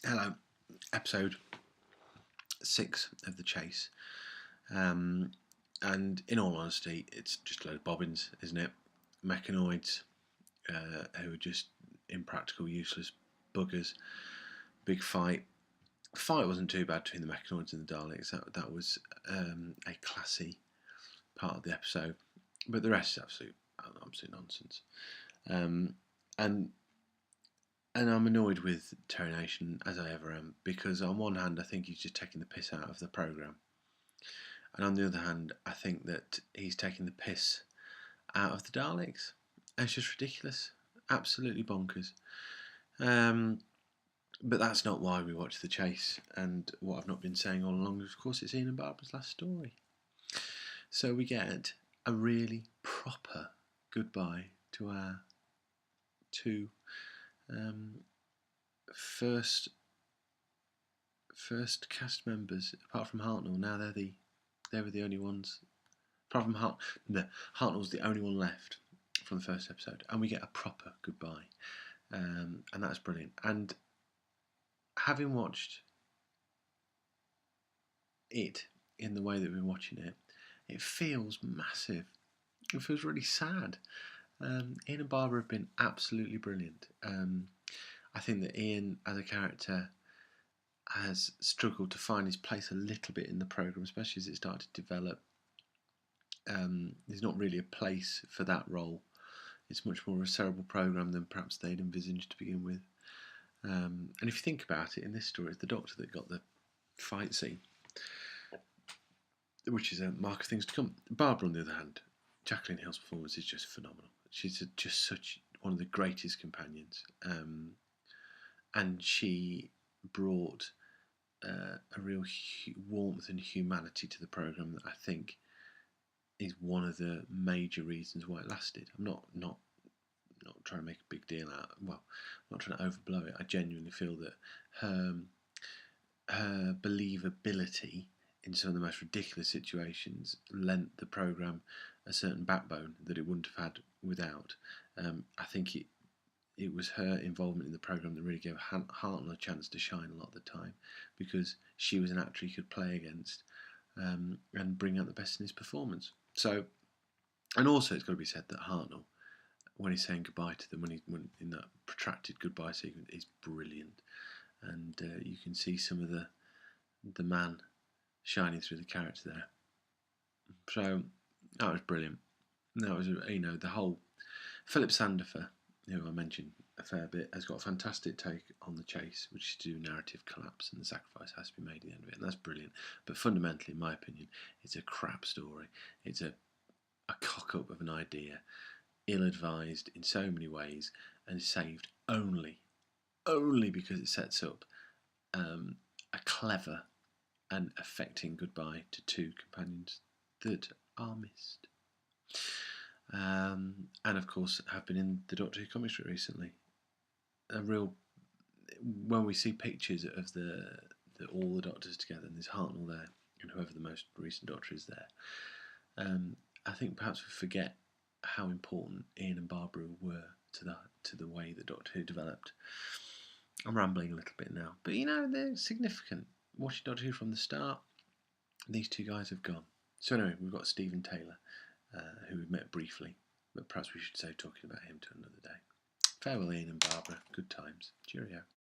Hello, episode 6 of The Chase. And in all honesty, it's just a load of bobbins, isn't it? Mechanoids who are just impractical, useless buggers. Big fight. Fight wasn't too bad between the Mechanoids and the Daleks. That was a classy part of the episode. But the rest is absolute nonsense. And I'm annoyed with Terry Nation, as I ever am, because on one hand I think he's just taking the piss out of the programme, and on the other hand I think that he's taking the piss out of the Daleks. And it's just ridiculous, absolutely bonkers. But that's not why we watch The Chase, and what I've not been saying all along is, of course, it's Ian and Barbara's last story. So we get a really proper goodbye to our two first cast members, apart from Hartnell. Now they were the only ones. Apart from Hartnell's the only one left from the first episode, and we get a proper goodbye, and that's brilliant. And having watched it in the way that we've been watching it, it feels massive. It feels really sad. Ian and Barbara have been absolutely brilliant. I think that Ian, as a character, has struggled to find his place a little bit in the programme, especially as it started to develop. There's not really a place for that role. It's much more a cerebral programme than perhaps they'd envisaged to begin with. And if you think about it, in this story, it's the Doctor that got the fight scene, which is a mark of things to come. Barbara, on the other hand, Jacqueline Hill's performance is just phenomenal. She's just such one of the greatest companions, and she brought a real warmth and humanity to the programme that I think is one of the major reasons why it lasted. I'm not trying to make a big deal out. Well, I'm not trying to overblow it. I genuinely feel that her believability in some of the most ridiculous situations lent the programme a certain backbone that it wouldn't have had without. I think it was her involvement in the programme that really gave Hartnell a chance to shine a lot of the time, because she was an actor he could play against and bring out the best in his performance. So, and also it's got to be said that Hartnell, when he's saying goodbye to them, when in that protracted goodbye sequence, is brilliant, and you can see some of the man shining through the character there. So that was brilliant. That was, the whole Philip Sandifer, who I mentioned a fair bit, has got a fantastic take on The Chase, which is to do narrative collapse, and the sacrifice has to be made at the end of it, and that's brilliant. But fundamentally, in my opinion, it's a crap story. It's a cock-up of an idea, ill-advised in so many ways, and saved only because it sets up a clever and affecting goodbye to two companions that are missed. And of course, have been in the Doctor Who comic strip recently. When we see pictures of all the Doctors together, and there's Hartnell there, and whoever the most recent Doctor is there, I think perhaps we forget how important Ian and Barbara were to the way that Doctor Who developed. I'm rambling a little bit now, but they're significant. Watching Doctor Who from the start, these two guys have gone. So anyway, we've got Stephen Taylor, who we met briefly, but perhaps we should say talking about him to another day. Farewell, Ian and Barbara. Good times. Cheerio.